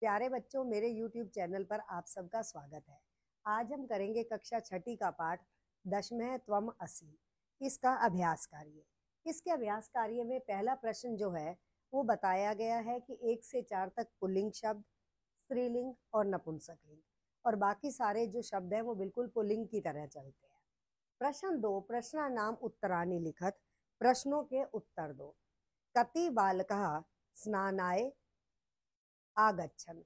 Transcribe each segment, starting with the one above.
प्यारे बच्चों, मेरे YouTube चैनल पर आप सबका स्वागत है। आज हम करेंगे कक्षा छठी का पाठ दशमः त्वम असि, इसका अभ्यास कार्य। इसके अभ्यास कार्य में पहला प्रश्न जो है वो बताया गया है कि 1 से 4 तक पुल्लिंग शब्द, स्त्रीलिंग और नपुंसकलिंग, और बाकी सारे जो शब्द हैं वो बिल्कुल पुल्लिंग की तरह चलते हैं। प्रश्न 2, प्रश्नानाम उत्तराणि लिखत, प्रश्नों के उत्तर दो। कति बालकः स्नानाय आगच्छन्,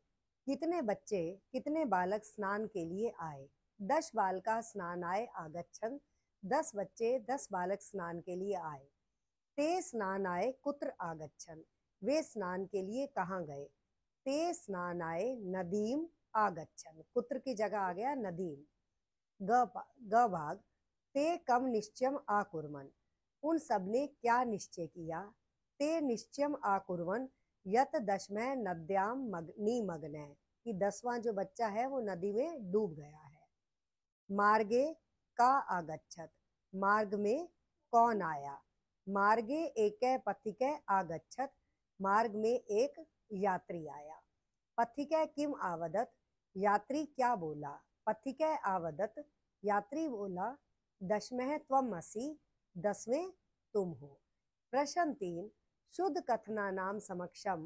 कितने बच्चे, कितने बालक स्नान के लिए आए। 10 बालका स्नानाय आगच्छन्, 10 बच्चे, 10 बालक स्नान के लिए आए। ते स्नानाय कुत्र आगच्छन्, वे स्नान के लिए कहाँ गए। ते स्नानाय नदीम आगच्छन्, कुत्र की जगह आ गया नदीम। ग भाग, ते कम निश्चयम आकुर्वन्, उन सब ने क्या निश्चय किया। ते निश्चयम आकुर्वन् यत दशमः नद्याम निमग्नः, कि 10वां जो बच्चा है वो नदी में डूब गया है। मार्गे का आगच्छत, मार्ग में कौन आया। मार्गे एकः पथिकः आगच्छत, मार्ग में एक यात्री आया। पथिकः किम आवदत, यात्री क्या बोला। पथिकः आवदत, यात्री बोला दशमः त्वम असि, 10वें तुम हो। प्रश्न 3, शुद्ध कथना नाम समक्षम,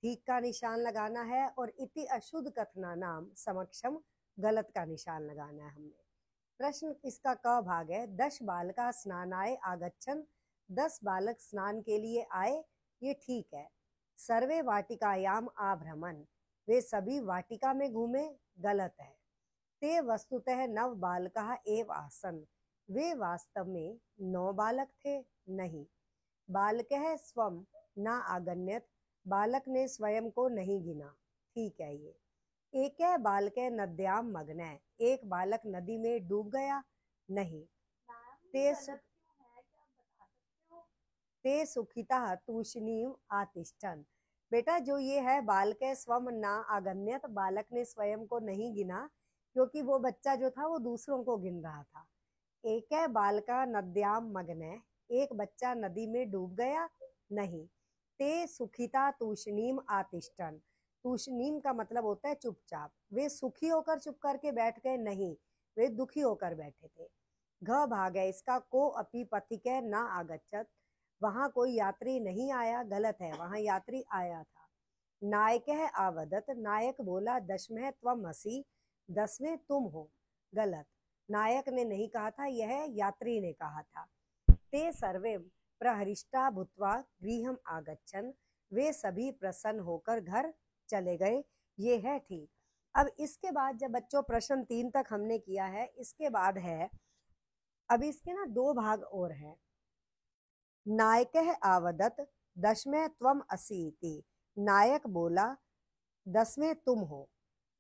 ठीक का निशान लगाना है, और इति अशुद्ध कथना नाम समक्षम, गलत का निशान लगाना है हमने। प्रश्न इसका क भाग है, 10 बालका स्नानाय आगच्छन्, 10 बालक स्नान के लिए आए, ये ठीक है। सर्वे वाटिकायाम आभ्रमन्, वे सभी वाटिका में घूमे, गलत है। ते वस्तुतः 9 बालका एव आसन्, वे वास्तव में 9 बालक थे, नहीं। बालकः स्वम न आगण्यत, बालक ने स्वयं को नहीं गिना, ठीक है ये। एकः बालकः नद्याम मग्नः, एक बालक नदी में डूब गया, नहीं। ते सुखिता तूष्णीम आतिष्ठन्, बेटा जो ये है बालकः स्वम न आगण्यत, बालक ने स्वयं को नहीं गिना, क्योंकि वो बच्चा जो था वो दूसरों को गिन रहा था। एकः बालका नद्याम मग्नः, एक बच्चा नदी में डूब गया, नहीं। ते सुखिता तूष्णीम आतिष्ठन्, तूष्णीम का मतलब होता है चुपचाप, वे सुखी होकर चुप करके बैठ गए, नहीं, वे दुखी होकर बैठे थे। घ भाग है इसका, को अपि पथिकः न आगच्छत, वहां कोई यात्री नहीं आया, गलत है, वहां यात्री आया था। नायकः आवदत, नायक बोला दशमः त्वम असि, 10वें तुम हो, गलत, नायक ने नहीं कहा था, यह यात्री ने कहा था। ते सर्वे प्रहरिष्टा भूत्वा गृहम आगच्छन्, वे सभी प्रसन्न होकर घर चले गए, ये है ठीक। अब इसके बाद जब बच्चों प्रश्न 3 तक हमने किया है, इसके बाद है, अब इसके ना 2 भाग और हैं। नायकः आवदत दशमः त्वम असि इति, नायक बोला 10वें तुम हो,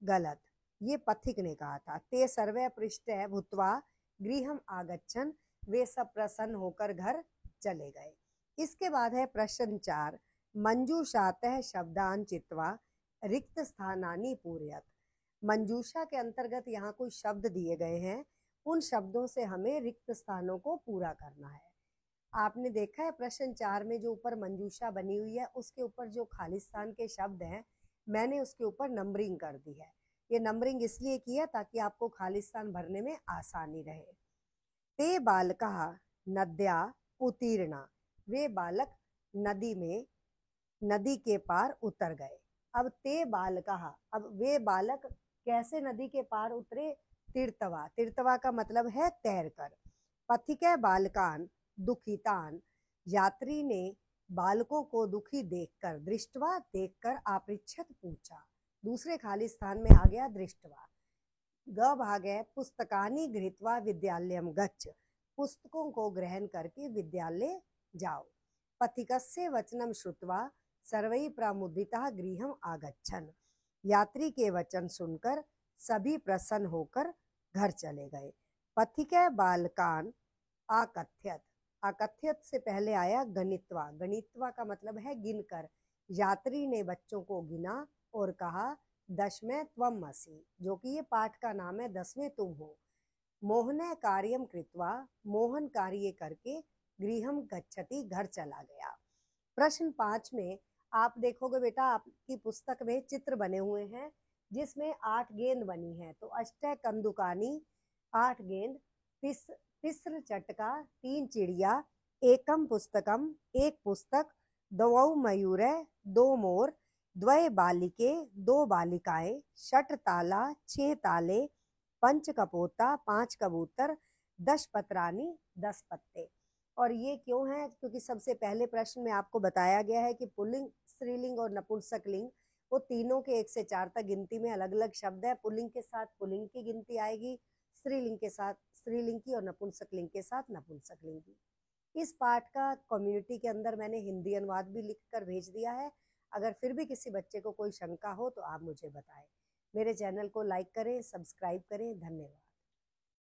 गलत, ये पथिक ने कहा था। ते सर्वे पृष्ठः भूत्वा गृहम आगच्छन्, वे सब प्रसन्न होकर घर चले गए। इसके बाद है प्रश्न 4, मंजूषातः शब्दान चित्वा रिक्त स्थानानि पूरयत, मंजूषा के अंतर्गत यहाँ कुछ शब्द दिए गए हैं, उन शब्दों से हमें रिक्त स्थानों को पूरा करना है। आपने देखा है प्रश्न 4 में जो ऊपर मंजूषा बनी हुई है, उसके ऊपर जो खाली स्थान के शब्द हैं, मैंने उसके ऊपर नंबरिंग कर दी है। ये नंबरिंग इसलिए की है ताकि आपको खाली स्थान भरने में आसानी रहे। ते बालकः नद्या उत्तीर्णा, वे बालक नदी में, नदी के पार उतर गए। अब ते बालकः, अब वे बालक कैसे नदी के पार उतरे। तीर्थवा, तीर्थवा का मतलब है तैरकर। पथिकः बालकान दुखितान, यात्री ने बालकों को दुखी देखकर, दृष्टवा देखकर, आपृच्छत पूछा, दूसरे खाली स्थान में आ गया दृष्टवा। ग भाग है, पुस्तकानि गृहीत्वा विद्यालयम गच्छ, पुस्तकों को ग्रहण करके विद्यालय जाओ। पथिकस्य वचनम श्रुत्वा सर्वै प्रमुदिताः गृहम आगच्छन्, यात्री के वचन सुनकर सभी प्रसन्न होकर घर चले गए। पथिकः बालकान आकथ्यत, आकथ्यत से पहले आया गणित्वा, गणित्वा का मतलब है गिनकर, यात्री ने बच्चों को गिना और कहा दशमः त्वम असि, जो कि ये पाठ का नाम है, 10वें तुम हो। मोहन कार्यम कृत्वा, मोहन कार्य करके गृहम गच्छति, घर चला गया। प्रश्न 5 में आप देखोगे बेटा आपकी पुस्तक में चित्र बने हुए हैं जिसमें 8 गेंद बनी है। तो अष्ट कंदुकानी 8 गेंद, तिस्र चटका 3 चिड़िया, एकम पुस्तकम 1 पुस्तक, द्वौ मयूरे 2 मोर, द्वय बालिके 2 बालिकाएं, षट ताला 6 ताले, पंच कपोता 5 कबूतर, 10 पत्रानी 10 पत्ते। और ये क्यों है? क्योंकि सबसे पहले प्रश्न में आपको बताया गया है कि पुल्लिंग, स्त्रीलिंग और नपुंसकलिंग वो तीनों के 1 से 4 तक गिनती में अलग अलग शब्द है। पुल्लिंग के साथ पुल्लिंग की गिनती आएगी, स्त्रीलिंग के साथ स्त्रीलिंग की और नपुंसकलिंग के साथ नपुंसकलिंग की। इस पाठ का कम्युनिटी के अंदर मैंने हिंदी अनुवाद भी लिख कर भेज दिया है। अगर फिर भी किसी बच्चे को कोई शंका हो तो आप मुझे बताएं। मेरे चैनल को लाइक करें, सब्सक्राइब करें। धन्यवाद।